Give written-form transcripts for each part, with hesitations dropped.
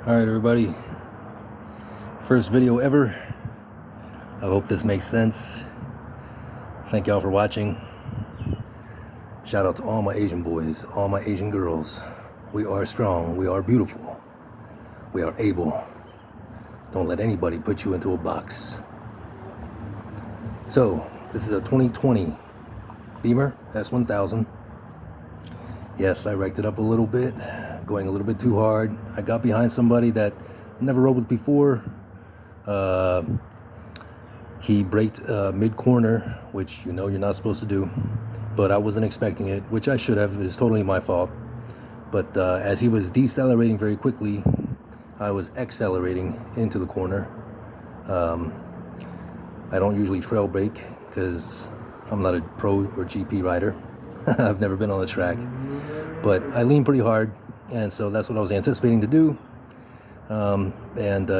Alright everybody, first video ever. I hope this makes sense. Thank y'all for watching. Shout out to all my Asian boys, all my Asian girls. We are strong, we are beautiful, we are able. Don't let anybody put you into a box. So, this is a 2020 Beamer S1000. Yes, I wrecked it up a little bit, going a little bit too hard. I got behind somebody that never rode with before. He braked mid-corner, which you know you're not supposed to do, but I wasn't expecting it, which I should have. It is totally my fault. But as he was decelerating very quickly, I was accelerating into the corner. I don't usually trail brake because I'm not a pro or GP rider. I've never been on the track, but I lean pretty hard, and so that's what I was anticipating to do.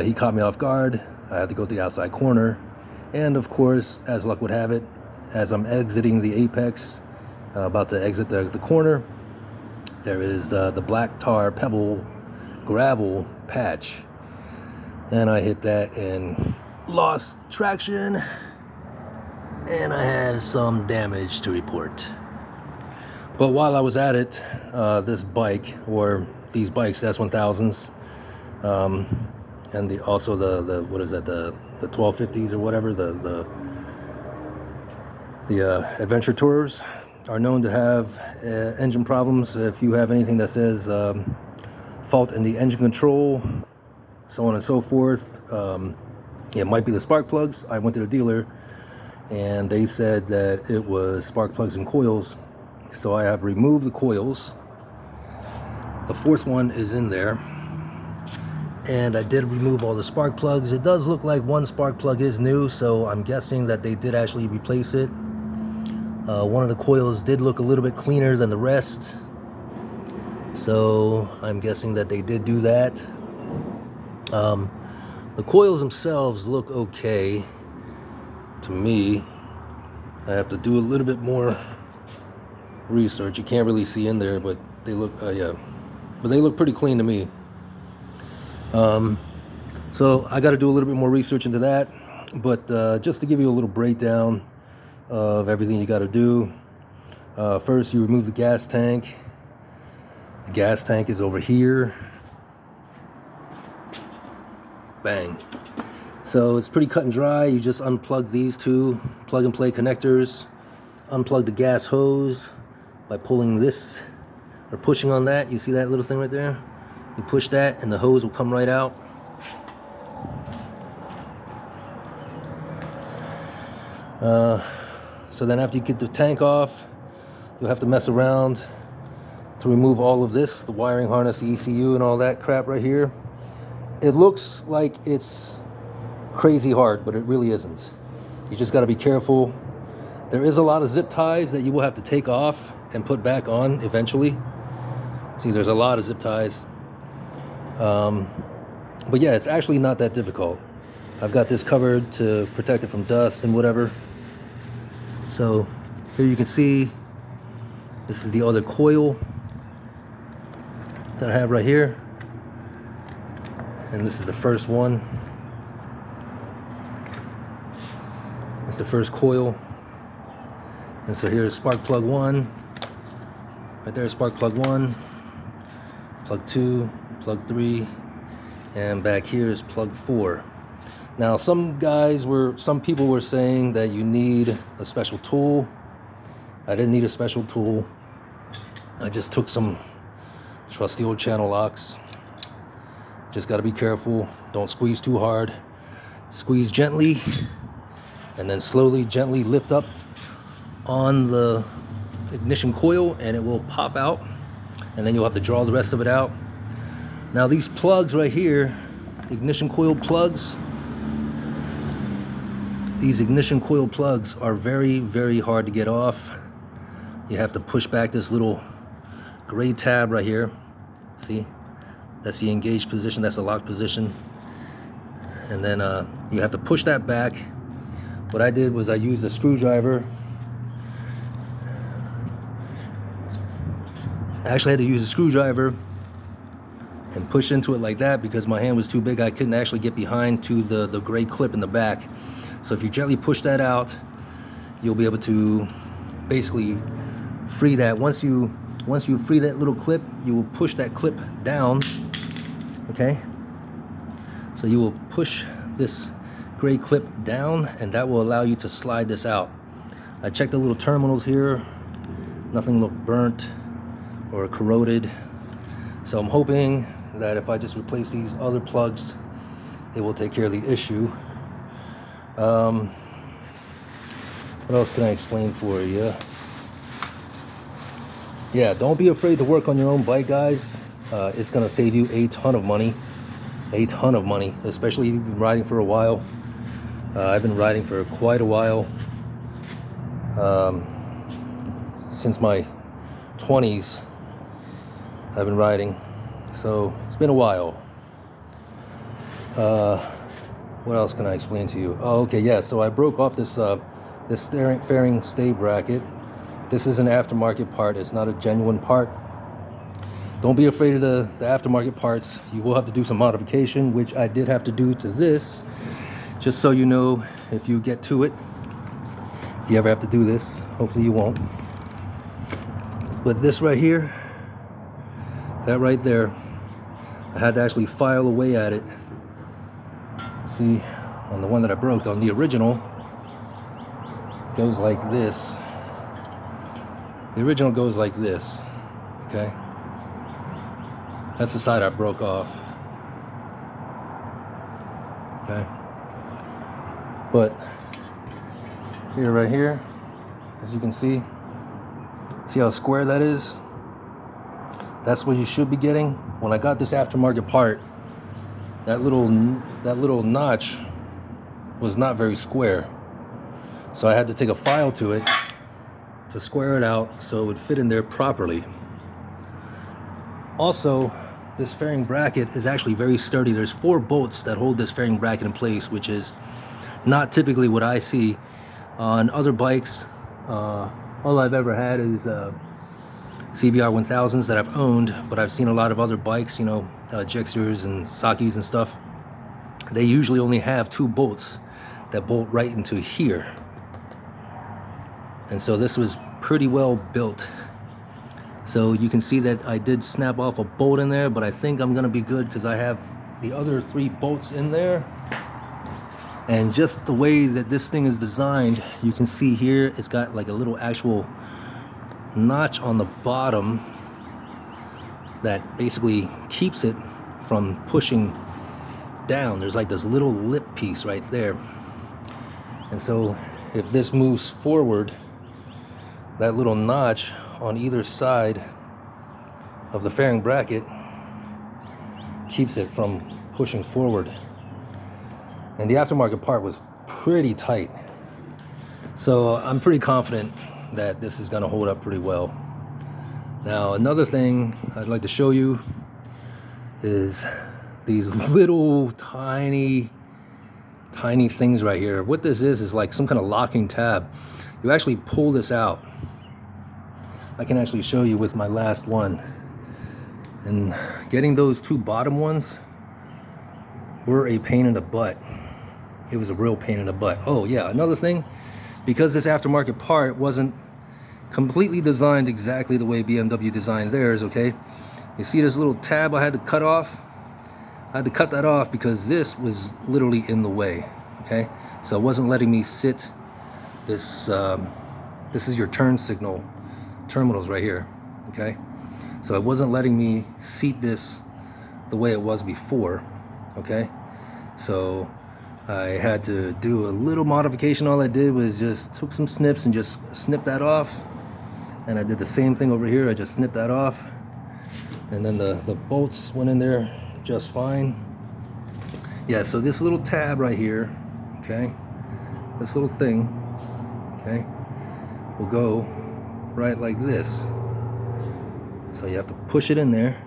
He caught me off guard. I had to go to the outside corner, and of course, as luck would have it, as I'm exiting the apex, about to exit the corner, there is the black tar pebble gravel patch, and I hit that and lost traction, and I had some damage to report. But while I was at it, this bike, or these bikes, S1000s, and also the what is that, the 1250s or whatever, the adventure tours are known to have engine problems. If you have anything that says fault in the engine control, so on and so forth, it might be the spark plugs. I went to the dealer and they said that it was spark plugs and coils. So I have removed the coils. The fourth one is in there, and I did remove all the spark plugs. It does look like one spark plug is new, so I'm guessing that they did actually replace it. One of the coils did look a little bit cleaner than the rest, so I'm guessing that they did do that. The coils themselves look okay to me. I have to do a little bit more research. You can't really see in there, but they look but they look pretty clean to me. So I got to do a little bit more research into that, but just to give you a little breakdown of everything you got to do. First, you remove the gas tank. The gas tank is over here. Bang. So it's pretty cut and dry. You just unplug these two plug and play connectors, unplug the gas hose by pulling this or pushing on that. You see that little thing right there? You push that and the hose will come right out. So then after you get the tank off, you'll have to mess around to remove all of this, the wiring harness, the ECU, and all that crap right here. It looks like it's crazy hard, but it really isn't. You just got to be careful. There is a lot of zip ties that you will have to take off and put back on eventually. See, there's a lot of zip ties. But yeah, it's actually not that difficult. I've got this covered to protect it from dust and whatever. So here you can see, this is the other coil that I have right here. And this is the first one. It's the first coil. And so here's spark plug 1. Right there, spark plug 1, plug 2, plug 3, and back here is plug 4. Now some people were saying that you need a special tool. I didn't need a special tool. I just took some trusty old channel locks. Just got to be careful. Don't squeeze too hard. Squeeze gently, and then slowly, gently lift up on the ignition coil, and it will pop out, and then you'll have to draw the rest of it out. Now these plugs right here, ignition coil plugs, these ignition coil plugs are very, very hard to get off. You have to push back this little gray tab right here. See, that's the engaged position, that's the locked position, and then you have to push that back. What I did was I used a screwdriver. I actually had to use a screwdriver and push into it like that because my hand was too big. I couldn't actually get behind to the gray clip in the back. So if you gently push that out, you'll be able to basically free that. Once you free that little clip, you will push that clip down, okay? So you will push this gray clip down, and that will allow you to slide this out. I checked the little terminals here. Nothing looked burnt or corroded. So I'm hoping that if I just replace these other plugs, it will take care of the issue. What else can I explain for you? Yeah, don't be afraid to work on your own bike, guys. It's gonna save you a ton of money, especially if you've been riding for a while. I've been riding for quite a while, since my 20s. I've been riding, so it's been a while. What else can I explain to you? Oh, okay, yeah. So I broke off this this fairing stay bracket. This is an aftermarket part. It's not a genuine part. Don't be afraid of the aftermarket parts. You will have to do some modification, which I did have to do to this, just so you know if you get to it. If you ever have to do this, hopefully you won't. But this right here, that right there, I had to actually file away at it. See, on the one that I broke, on the original, goes like this. The original goes like this, okay? That's the side I broke off, okay? But here, right here, as you can see how square that is? That's what you should be getting. When I got this aftermarket part, that little notch was not very square. So I had to take a file to it to square it out so it would fit in there properly. Also, this fairing bracket is actually very sturdy. There's 4 bolts that hold this fairing bracket in place, which is not typically what I see on other bikes. All I've ever had is CBR 1000s that I've owned, but I've seen a lot of other bikes, you know, Gixxers and Sakis and stuff. They usually only have 2 bolts that bolt right into here. And so this was pretty well built. So you can see that I did snap off a bolt in there, but I think I'm gonna be good because I have the other 3 bolts in there. And just the way that this thing is designed, you can see here, it's got like a little actual notch on the bottom that basically keeps it from pushing down. There's like this little lip piece right there. And so if this moves forward, that little notch on either side of the fairing bracket keeps it from pushing forward. And the aftermarket part was pretty tight. So I'm pretty confident that this is gonna hold up pretty well. Now, another thing I'd like to show you is these little tiny things right here. What this is like some kind of locking tab. You actually pull this out. I can actually show you with my last one. And getting those 2 bottom ones were a pain in the butt. It was a real pain in the butt. Oh yeah, another thing, because this aftermarket part wasn't completely designed exactly the way BMW designed theirs, okay? You see this little tab I had to cut off? I had to cut that off because this was literally in the way, okay? So it wasn't letting me sit this, this is your turn signal terminals right here, okay? So it wasn't letting me seat this the way it was before, okay? So I had to do a little modification. All I did was just took some snips and just snipped that off. And I did the same thing over here. I just snipped that off. And then the bolts went in there just fine. Yeah, so this little tab right here, okay, this little thing, okay, will go right like this. So you have to push it in there.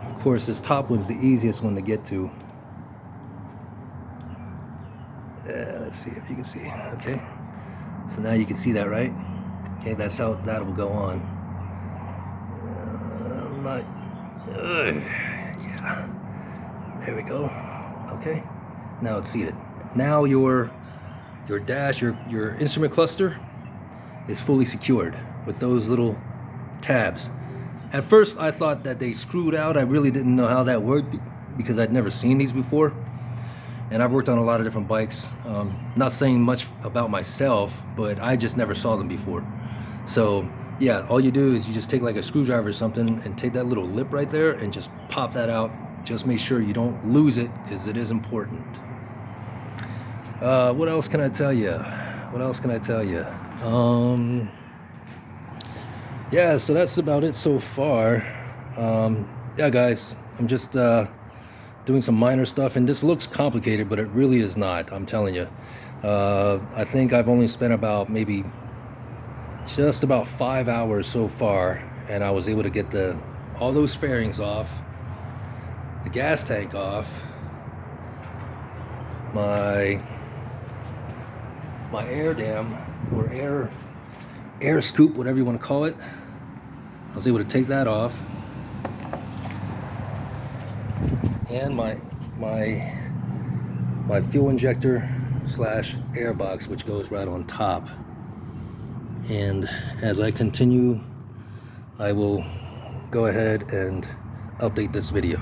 Of course, this top one's the easiest one to get to. Let's see if you can see. Okay, so now you can see that, right? Okay, that's how that will go on. There we go. Okay, now it's seated. Now your dash, your instrument cluster is fully secured with those little tabs. At first I thought that they screwed out. I really didn't know how that worked because I'd never seen these before. And I've worked on a lot of different bikes. Not saying much about myself, but I just never saw them before. So yeah, all you do is you just take like a screwdriver or something and take that little lip right there and just pop that out. Just make sure you don't lose it, because it is important. What else can I tell you? What else can I tell you? Yeah, so that's about it so far. Yeah, guys, I'm just doing some minor stuff, and this looks complicated, but it really is not. I'm telling you. I think I've only spent about maybe just about 5 hours so far, and I was able to get all those fairings off, the gas tank off, my air dam, or air scoop, whatever you want to call it. I was able to take that off, and my fuel injector slash air box, which goes right on top. And as I continue, I will go ahead and update this video.